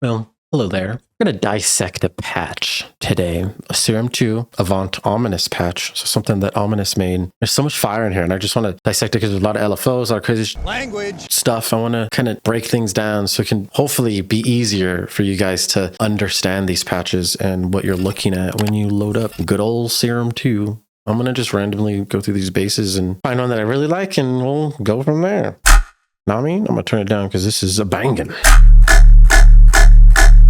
Well, hello there. We're going to dissect a patch today, a Serum 2 Avant Ominous patch. So something that Ominous made. There's so much fire in here, and I just want to dissect it because there's a lot of LFOs, a lot of crazy stuff. I want to kind of break things down so it can hopefully be easier for you guys to understand these patches and what you're looking at when you load up good old Serum 2. I'm going to just randomly go through these bases and find one that I really like, and we'll go from there. Know what I mean? I'm going to turn it down because this is a banging.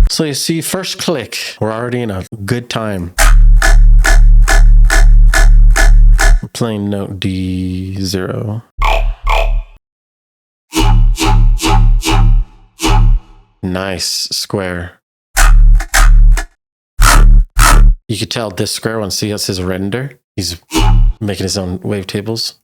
So you see, first click, we're already in a good time. I'm playing note D0. Nice square. You could tell this square one, see that's his render. He's making his own wavetables.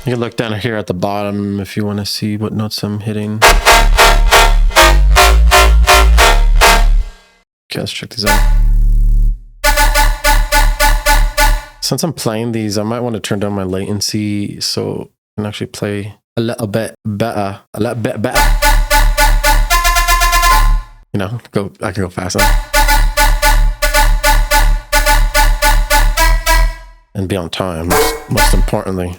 You can look down here at the bottom if you want to see what notes I'm hitting. Okay, let's check these out. Since I'm playing these, I might want to turn down my latency so I can actually play a little bit better. A little bit better. You know, I can go faster. And be on time, most importantly.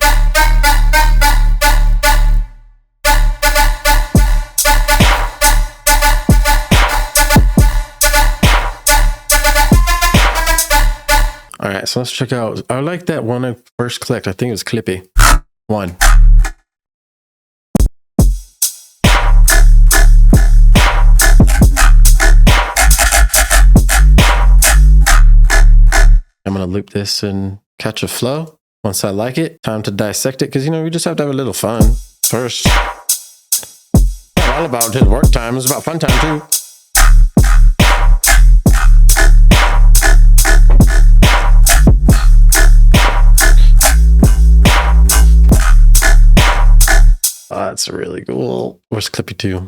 All right, so let's check out. I like that one I first clicked. I think it was Clippy. One. I'm going to loop this and catch a flow. Once I like it, time to dissect it. Because, you know, we just have to have a little fun first. It's not all about just work time. It's about fun time, too. Oh, that's really cool. Where's Clippy 2?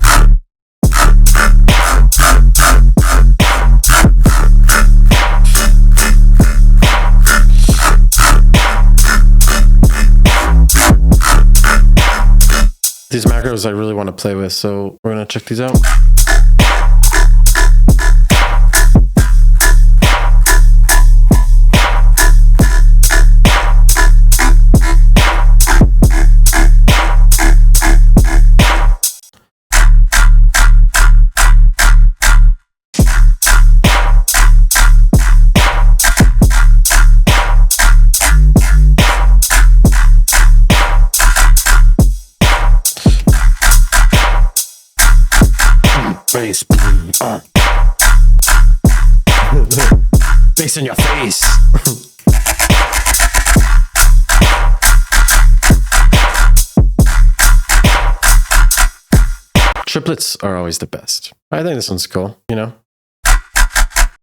These macros I really want to play with, so we're going to check these out. Face, face in your face. Triplets are always the best. I think this one's cool, you know.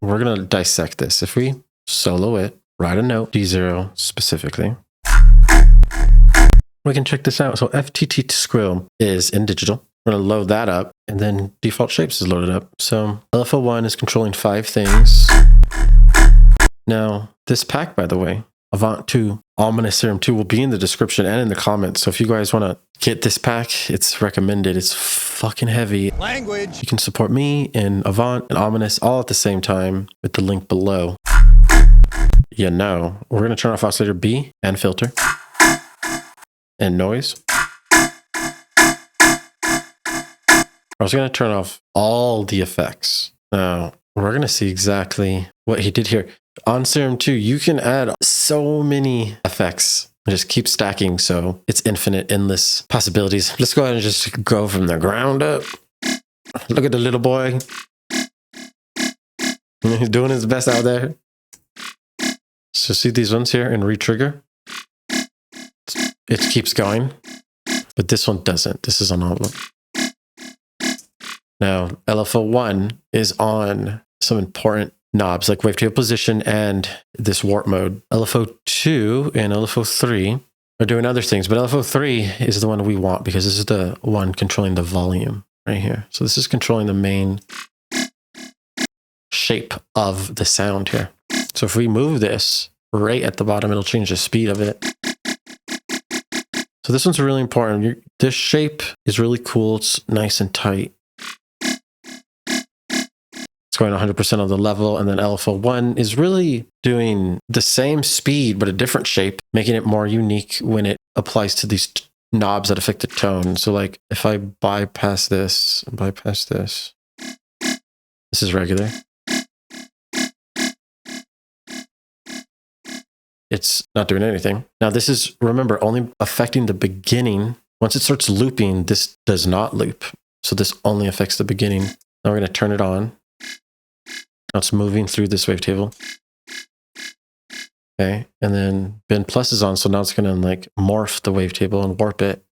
We're gonna dissect this. If we solo it, write a note, D0 specifically, we can check this out. So FTT Squill is in digital. We're going to load that up, and then default shapes is loaded up. So LFO1 is controlling 5 things. Now, this pack, by the way, Avant 2 Ominous Serum 2 will be in the description and in the comments. So if you guys want to get this pack, it's recommended. It's fucking heavy. Language. You can support me and Avant and Ominous all at the same time with the link below. You know, we're going to turn off oscillator B and filter and noise. I was going to turn off all the effects. Now, we're going to see exactly what he did here. On Serum 2, you can add so many effects and just keep stacking, so it's infinite, endless possibilities. Let's go ahead and just go from the ground up. Look at the little boy. He's doing his best out there. So see these ones here in retrigger? It keeps going, but this one doesn't. This is on all of them. Now, LFO1 is on some important knobs like wavetable position and this warp mode. LFO2 and LFO3 are doing other things, but LFO3 is the one we want because this is the one controlling the volume right here. So this is controlling the main shape of the sound here. So if we move this right at the bottom, it'll change the speed of it. So this one's really important. This shape is really cool. It's nice and tight. It's going 100% of the level. And then LFO1 is really doing the same speed, but a different shape, making it more unique when it applies to these knobs that affect the tone. So like if I bypass this, this is regular. It's not doing anything. Now this is, remember, only affecting the beginning. Once it starts looping, this does not loop. So this only affects the beginning. Now we're going to turn it on. Now it's moving through this wavetable. Okay, and then bend plus is on, so now it's going to like morph the wavetable and warp it.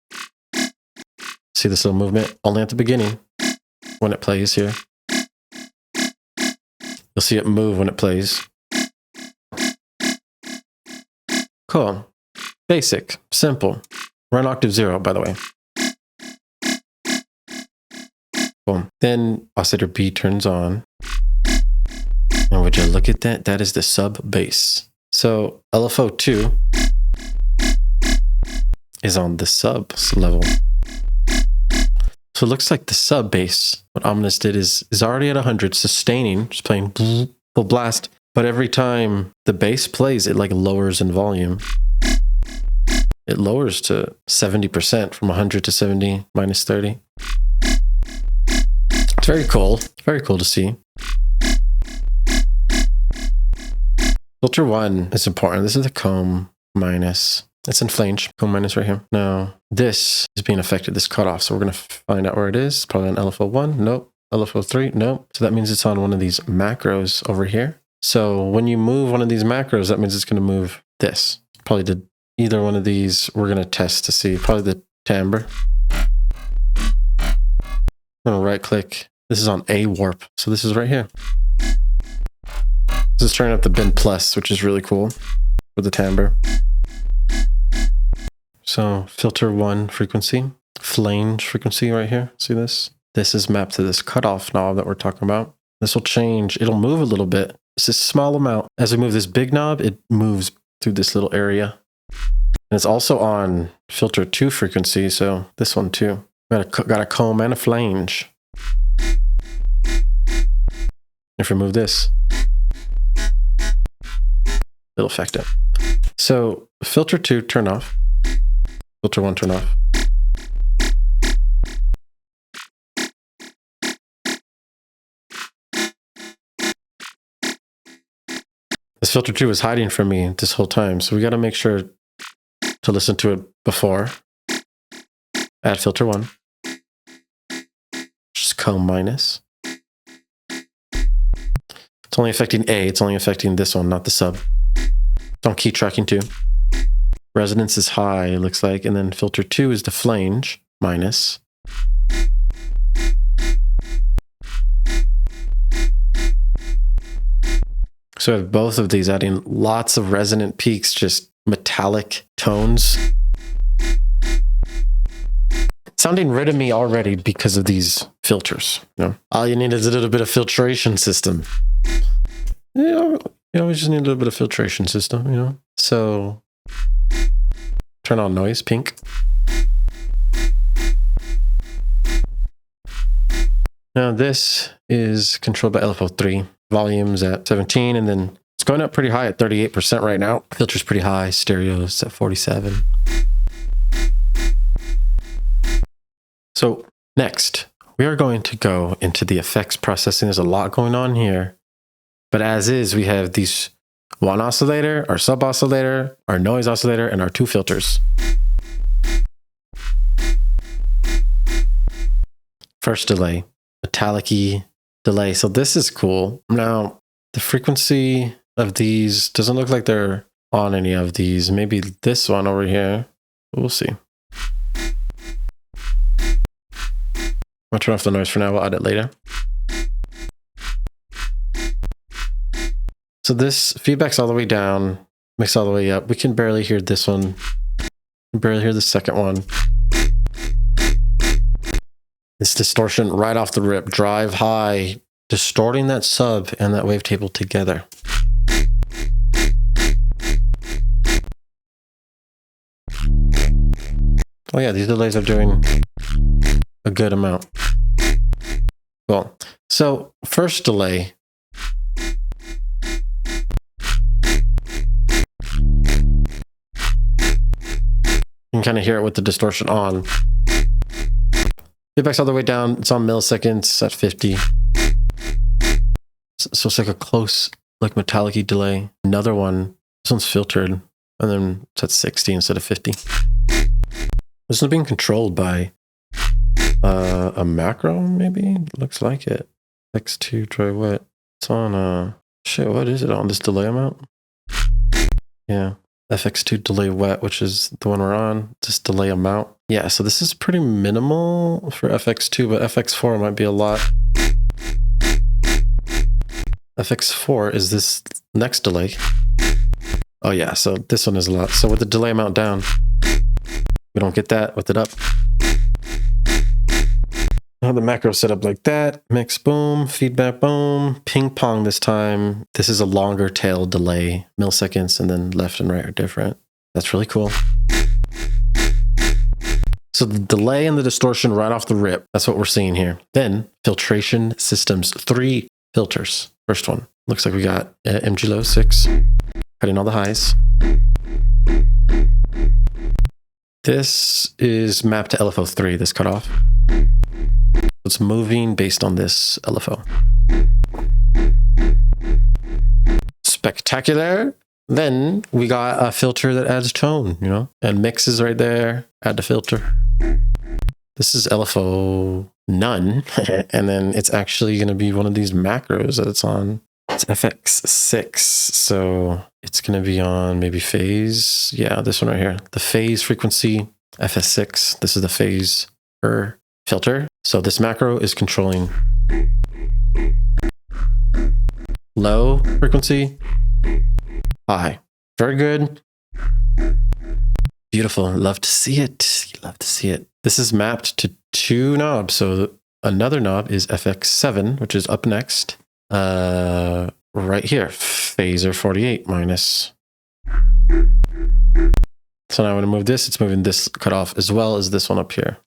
See this little movement? Only at the beginning when it plays here. You'll see it move when it plays. Cool. Basic. Simple. Run octave 0, by the way. Boom. Then oscillator B turns on. And would you look at that? That is the sub bass. So LFO2 is on the sub level. So it looks like the sub bass, what Ominous did is already at 100, sustaining, just playing full blast. But every time the bass plays, it like lowers in volume. It lowers to 70% from 100 to 70 minus 30. It's very cool. It's very cool to see. Filter 1 is important. This is the comb minus. It's in flange. Comb minus right here. Now, this is being affected, this cutoff. So we're going to find out where it is. Probably on LFO1. Nope. LFO3. Nope. So that means it's on one of these macros over here. So when you move one of these macros, that means it's going to move this. Probably either one of these we're going to test to see. Probably the timbre. I'm going to right click. This is on A warp. So this is right here. This is turning up the bend plus, which is really cool for the timbre. So filter 1 frequency, flange frequency right here. See this? This is mapped to this cutoff knob that we're talking about. This will change. It'll move a little bit. It's a small amount. As we move this big knob, it moves through this little area. And it's also on filter 2 frequency, so this one too. Got a comb and a flange. If we move this, it'll affect it. So filter 2, turn off. Filter 1, turn off. This filter 2 was hiding from me this whole time, so we got to make sure to listen to it before. Add filter 1. Just comb minus. It's only affecting A, it's only affecting this one, not the sub. It's on key tracking 2. Resonance is high, it looks like, and then filter 2 is the flange minus. So we have both of these adding lots of resonant peaks, just metallic tones. Sounding riddim-y already because of these filters. You know, all you need is a little bit of filtration system. You know, we just need a little bit of filtration system, you know. So turn on noise, pink. Now this is controlled by LFO3. Volume's at 17, and then it's going up pretty high at 38% right now. Filter's pretty high, stereo's at 47. So next, we are going to go into the effects processing. There's a lot going on here, but as is, we have these one oscillator, our sub oscillator, our noise oscillator, and our 2 filters. First delay, metallic-y delay. So this is cool. Now, the frequency of these doesn't look like they're on any of these. Maybe this one over here. We'll see. I'll turn off the noise for now. We'll add it later. So this feedback's all the way down, mix all the way up. We can barely hear this one. We can barely hear the second one. This distortion right off the rip, drive high, distorting that sub and that wavetable together. Oh yeah, these delays are doing a good amount. Cool. So first delay. You can kind of hear it with the distortion on. Feedback's all the way down. It's on milliseconds at 50. So it's like a close, like metallic-y delay. Another one. This one's filtered, and then it's at 60 instead of 50. This one's being controlled by a macro, maybe? Looks like it. X2 dry wet. It's on shit, what is it on this delay amount? Yeah. FX2 delay wet, which is the one we're on. This delay amount. Yeah, so this is pretty minimal for FX2, but FX4 might be a lot. FX4 is this next delay. Oh yeah, so this one is a lot. So with the delay amount down, we don't get that with it up. Now the macro set up like that. Mix, boom, feedback, boom, ping pong this time. This is a longer tail delay, milliseconds, and then left and right are different. That's really cool. So the delay and the distortion right off the rip, that's what we're seeing here. Then filtration systems, 3 filters. First one, looks like we got MG low 6, cutting all the highs. This is mapped to LFO 3, this cutoff. It's moving based on this LFO. Spectacular. Then we got a filter that adds tone, you know, and mixes right there, add the filter. This is LFO none, and then it's actually going to be one of these macros that it's on. It's FX6, so it's going to be on maybe phase. Yeah, this one right here. The phase frequency, FS6. This is the phase per filter. So this macro is controlling low frequency, high. Very good. Beautiful. Love to see it. You love to see it. This is mapped to 2 knobs. So another knob is FX7, which is up next. Right here, phaser 48 minus. So now when I move this, it's moving this cutoff as well as this one up here.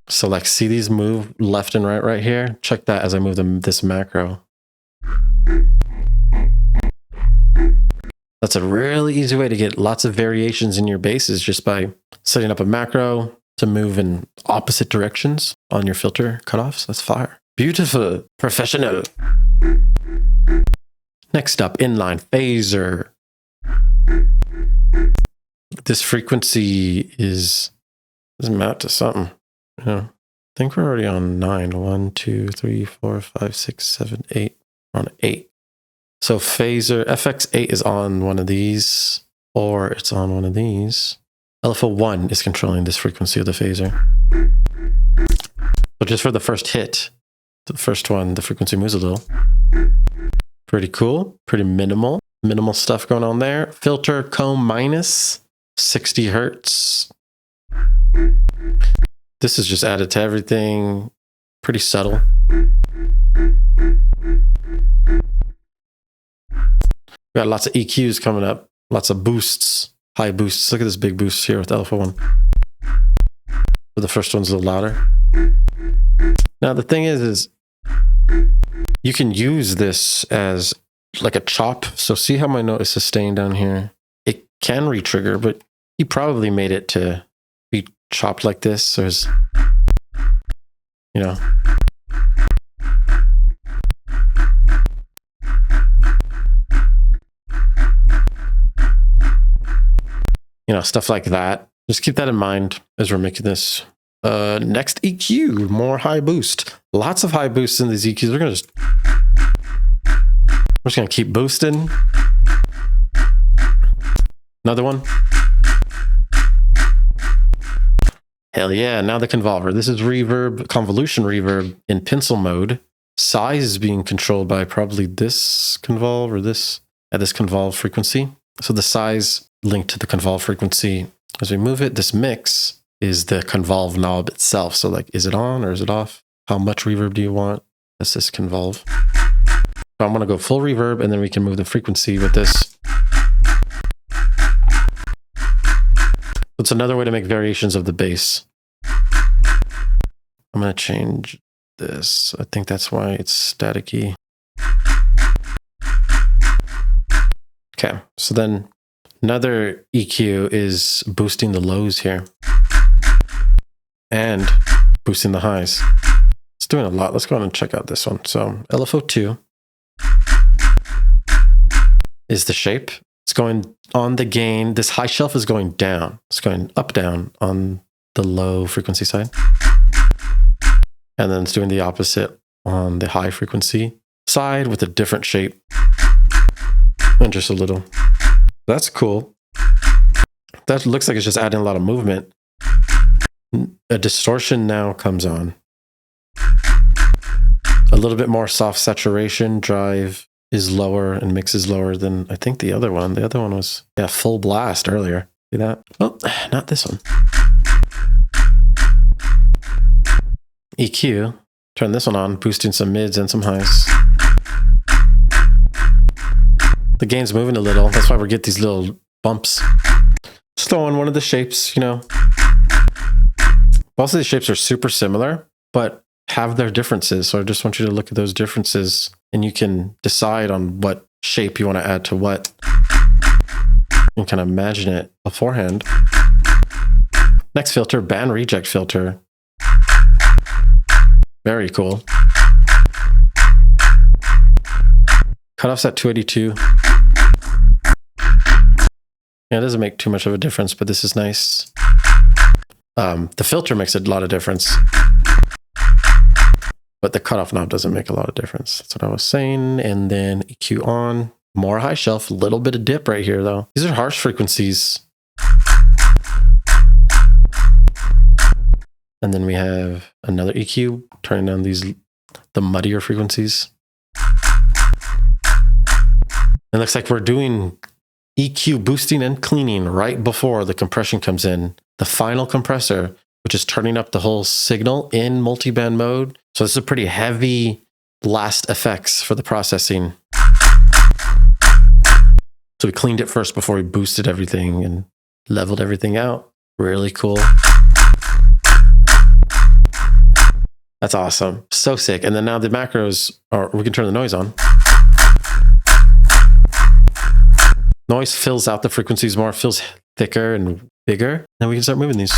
So like, see these move left and right here? Check that as I move this macro. That's a really easy way to get lots of variations in your basses just by setting up a macro to move in opposite directions on your filter cutoffs. That's fire. Beautiful. Professional. Next up, inline phaser. This frequency is mapped to something. Yeah. I think we're already on 9. 1, 2, 3, 4, 5, 6, 7, 8. We're on 8. So phaser FX8 is on one of these, or it's on one of these. LFO1 is controlling this frequency of the phaser. So just for the first hit, the first one, the frequency moves a little. Pretty cool, pretty minimal. Minimal stuff going on there. Filter comb minus 60 hertz. This is just added to everything. Pretty subtle. We got lots of EQs coming up. Lots of boosts. High boosts. Look at this big boost here with the alpha one. So the first one's a little louder. Now the thing is you can use this as like a chop. So see how my note is sustained down here? It can re-trigger, but he probably made it to be chopped like this. So there's, you know. You know, stuff like that. Just keep that in mind as we're making this. Next EQ, more high boost. Lots of high boosts in these EQs. We're just gonna keep boosting. Another one. Hell yeah, now the convolver. This is reverb, convolution reverb in pencil mode. Size is being controlled by probably this convolve or this, at this convolve frequency. So the size linked to the convolve frequency. As we move it, this mix is the convolve knob itself. So like, is it on or is it off? How much reverb do you want? That's this convolve. So I'm gonna go full reverb and then we can move the frequency with this. It's another way to make variations of the bass. I'm going to change this. I think that's why it's staticky. Okay, so then another EQ is boosting the lows here and boosting the highs. It's doing a lot. Let's go ahead and check out this one. So LFO2 is the shape. It's going on the gain. This high shelf is going down. It's going up, down on the low frequency side. And then it's doing the opposite on the high frequency side with a different shape. And just a little. That's cool. That looks like it's just adding a lot of movement. A distortion now comes on. A little bit more soft saturation. Drive is lower and mix is lower than I think the other one. The other one was, yeah, full blast earlier. See that? Oh, not this one. EQ. Turn this one on, boosting some mids and some highs. The gain's moving a little. That's why we get these little bumps. Just throwing one of the shapes, you know. Both of these shapes are super similar, but have their differences. So I just want you to look at those differences and you can decide on what shape you want to add to what. You can kind of imagine it beforehand. Next filter, band reject filter. Very cool. Cutoff's at 282. Yeah, it doesn't make too much of a difference, but this is nice. The filter makes a lot of difference. But the cutoff knob doesn't make a lot of difference. That's what I was saying. And then EQ on. More high shelf. A little bit of dip right here, though. These are harsh frequencies. And then we have another EQ, turning down the muddier frequencies. It looks like we're doing EQ boosting and cleaning right before the compression comes in. The final compressor, which is turning up the whole signal in multiband mode. So this is a pretty heavy last effects for the processing. So we cleaned it first before we boosted everything and leveled everything out. Really cool. That's awesome. So sick. And then now the macros are, we can turn the noise on. Noise fills out the frequencies more, feels thicker and bigger. Then we can start moving these.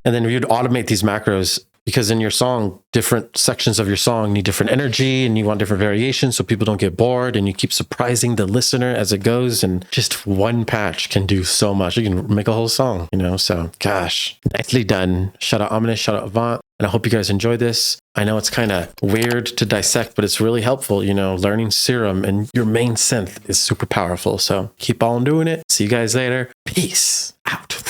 And then you'd automate these macros because in your song, different sections of your song need different energy and you want different variations so people don't get bored and you keep surprising the listener as it goes. And just one patch can do so much. You can make a whole song, you know? So gosh, nicely done. Shout out Ominous, shout out Avant. And I hope you guys enjoy this. I know it's kind of weird to dissect, but it's really helpful, you know, learning Serum and your main synth is super powerful. So keep on doing it. See you guys later. Peace out.